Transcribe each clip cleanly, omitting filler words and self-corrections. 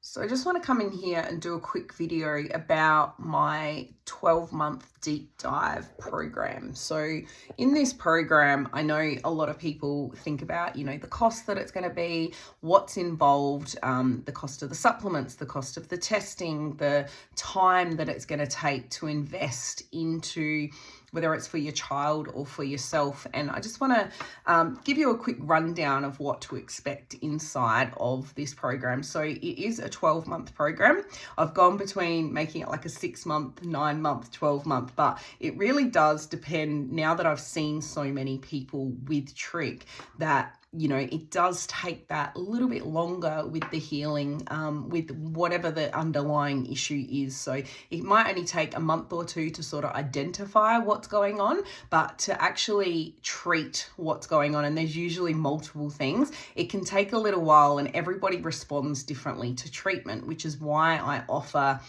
So I just want to come in here and do a quick video about my 12-month deep dive program. So in this program, I know a lot of people think about, the cost that it's going to be, what's involved, the cost of the supplements, the cost of the testing, the time that it's going to take to invest into whether it's for your child or for yourself. And I just want to give you a quick rundown of what to expect inside of this program. So it is a 12-month program. I've gone between making it like a 6-month, 9-month, 12-month, but it really does depend, now that I've seen so many people with Trich, that it does take that a little bit longer with the healing, with whatever the underlying issue is. So it might only take a month or two to sort of identify what's going on, but to actually treat what's going on, and there's usually multiple things, it can take a little while, and everybody responds differently to treatment, which is why I offer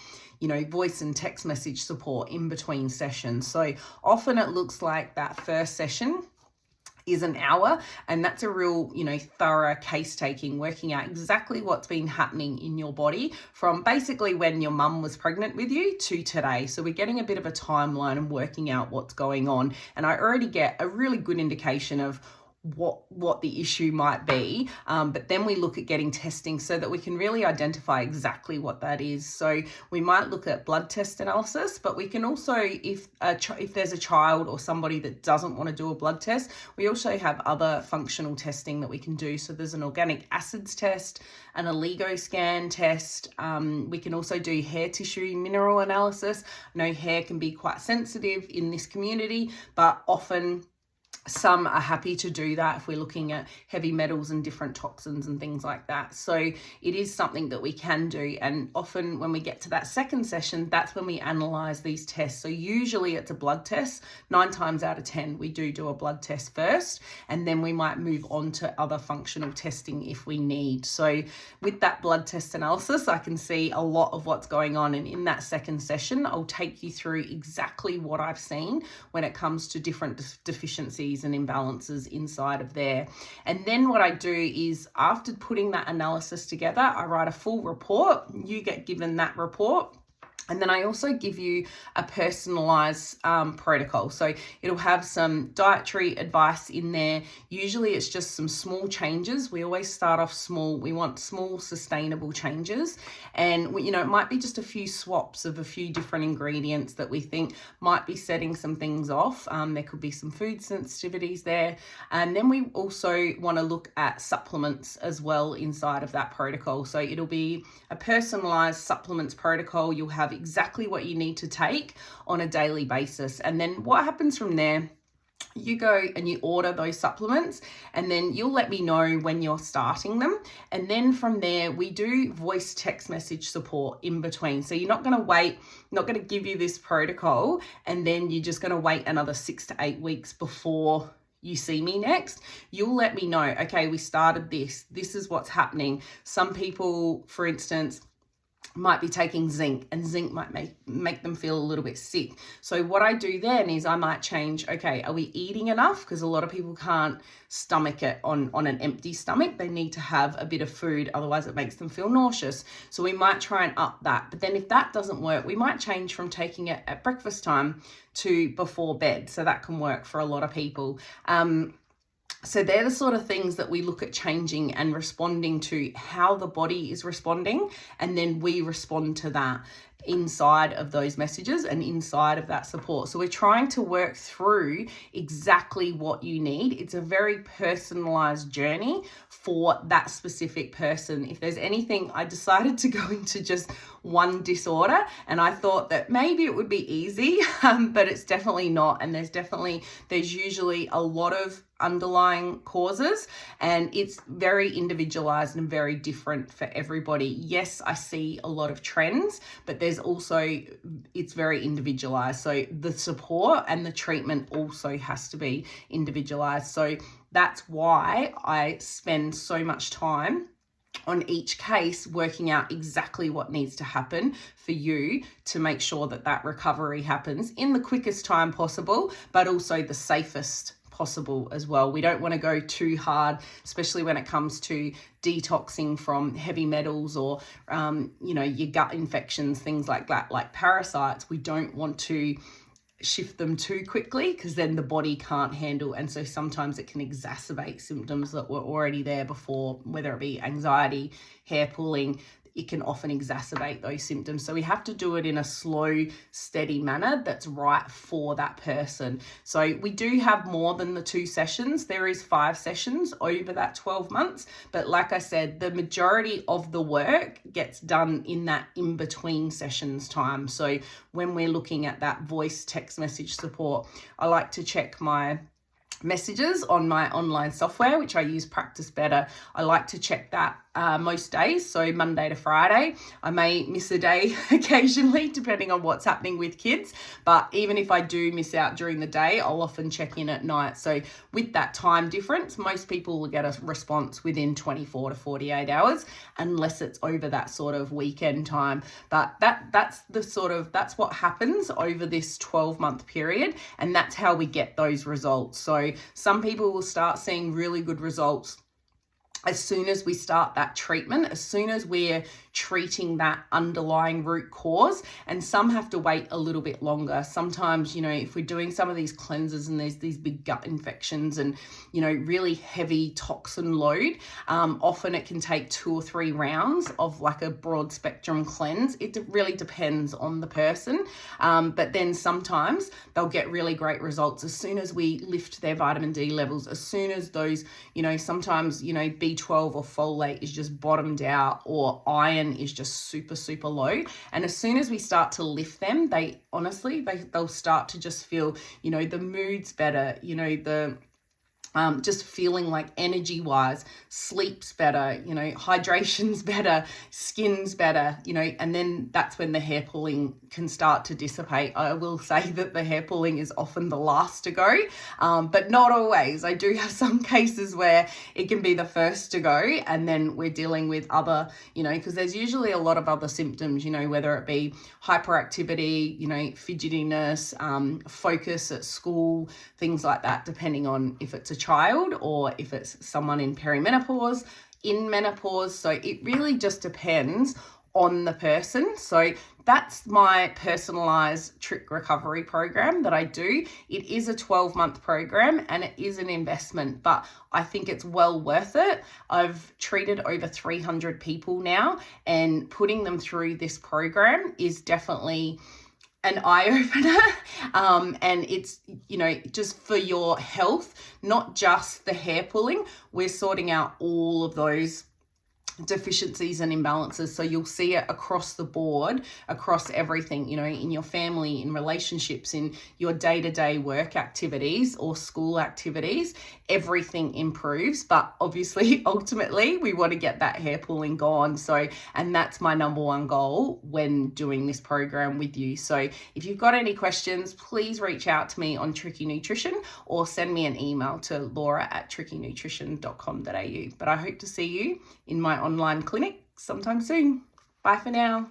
voice and text message support in between sessions. So often it looks like that first session is an hour, and that's a real thorough case taking, working out exactly what's been happening in your body from basically when your mum was pregnant with you to today. So we're getting a bit of a timeline and working out what's going on, and I already get a really good indication of what the issue might be, but then we look at getting testing so that we can really identify exactly what that is. So we might look at blood test analysis, but we can also, if there's a child or somebody that doesn't want to do a blood test, we also have other functional testing that we can do. So there's an organic acids test, an oligo scan test. We can also do hair tissue mineral analysis. I know hair can be quite sensitive in this community, but often some are happy to do that if we're looking at heavy metals and different toxins and things like that. So it is something that we can do. And often when we get to that second session, that's when we analyze these tests. So usually it's a blood test. 9 times out of 10, we do a blood test first, and then we might move on to other functional testing if we need. So with that blood test analysis, I can see a lot of what's going on. And in that second session, I'll take you through exactly what I've seen when it comes to different deficiencies and imbalances inside of there. And then what I do is, after putting that analysis together, I write a full report. You get given that report. And then I also give you a personalised protocol. So it'll have some dietary advice in there. Usually it's just some small changes. We always start off small. We want small, sustainable changes. And, it might be just a few swaps of a few different ingredients that we think might be setting some things off. There could be some food sensitivities there. And then we also want to look at supplements as well inside of that protocol. So it'll be a personalised supplements protocol. You'll have exactly what you need to take on a daily basis. And then what happens from there, you go and you order those supplements, and then you'll let me know when you're starting them. And then from there, we do voice text message support in between. So you're not going to wait, not going to give you this protocol, and then you're just going to wait another 6 to 8 weeks before you see me next. You'll let me know, okay, we started this is what's happening. Some people, for instance, might be taking zinc, and zinc might make them feel a little bit sick. So what I do then is I might change, okay, are we eating enough? Because a lot of people can't stomach it on an empty stomach. They need to have a bit of food, otherwise it makes them feel nauseous. So we might try and up that. But then if that doesn't work, we might change from taking it at breakfast time to before bed. So that can work for a lot of people. So they're the sort of things that we look at changing and responding to how the body is responding, and then we respond to that inside of those messages and inside of that support. So we're trying to work through exactly what you need. It's a very personalized journey for that specific person. If there's anything, I decided to go into just one disorder, and I thought that maybe it would be easy, but it's definitely not. And there's usually a lot of underlying causes, and it's very individualized and very different for everybody. Yes, I see a lot of trends, but it's very individualized. So the support and the treatment also has to be individualized. So that's why I spend so much time on each case, working out exactly what needs to happen for you to make sure that recovery happens in the quickest time possible, but also the safest possible as well. We don't want to go too hard, especially when it comes to detoxing from heavy metals or, your gut infections, things like that, like parasites. We don't want to shift them too quickly because then the body can't handle, and so sometimes it can exacerbate symptoms that were already there before, whether it be anxiety, hair pulling. It can often exacerbate those symptoms. So we have to do it in a slow, steady manner that's right for that person. So we do have more than the 2 sessions. There is 5 sessions over that 12 months. But like I said, the majority of the work gets done in that in-between sessions time. So when we're looking at that voice text message support, I like to check my messages on my online software, which I use Practice Better. I like to check that most days, so Monday to Friday. I may miss a day occasionally depending on what's happening with kids, but even if I do miss out during the day, I'll often check in at night. So with that time difference, most people will get a response within 24 to 48 hours unless it's over that sort of weekend time. But that's what happens over this 12-month period, and that's how we get those results. So some people will start seeing really good results as soon as we start that treatment, as soon as we're treating that underlying root cause, and some have to wait a little bit longer. Sometimes, if we're doing some of these cleanses and there's these big gut infections and, really heavy toxin load, often it can take 2 or 3 rounds of like a broad spectrum cleanse. It really depends on the person. But then sometimes they'll get really great results as soon as we lift their vitamin D levels, as soon as those, sometimes, B12 or folate is just bottomed out, or iron is just super, super low. And as soon as we start to lift them, they'll start to just feel, the mood's better, just feeling like energy wise, sleep's better, hydration's better, skin's better, and then that's when the hair pulling can start to dissipate. I will say that the hair pulling is often the last to go, but not always. I do have some cases where it can be the first to go, and then we're dealing with other, because there's usually a lot of other symptoms, whether it be hyperactivity, fidgetiness, focus at school, things like that, depending on if it's a child or if it's someone in perimenopause, in menopause. So it really just depends on the person. So that's my personalized Trich recovery program that I do. It is a 12-month program and it is an investment, but I think it's well worth it. I've treated over 300 people now, and putting them through this program is definitely an eye-opener, and it's, just for your health, not just the hair pulling. We're sorting out all of those deficiencies and imbalances, so you'll see it across the board, across everything, in your family, in relationships, in your day-to-day work activities or school activities. Everything improves, but obviously ultimately we want to get that hair pulling gone. So, and that's my number one goal when doing this program with you. So if you've got any questions, please reach out to me on Trichy Nutrition or send me an email to laura@trichynutrition.com.au. But I hope to see you in my online clinic sometime soon. Bye for now.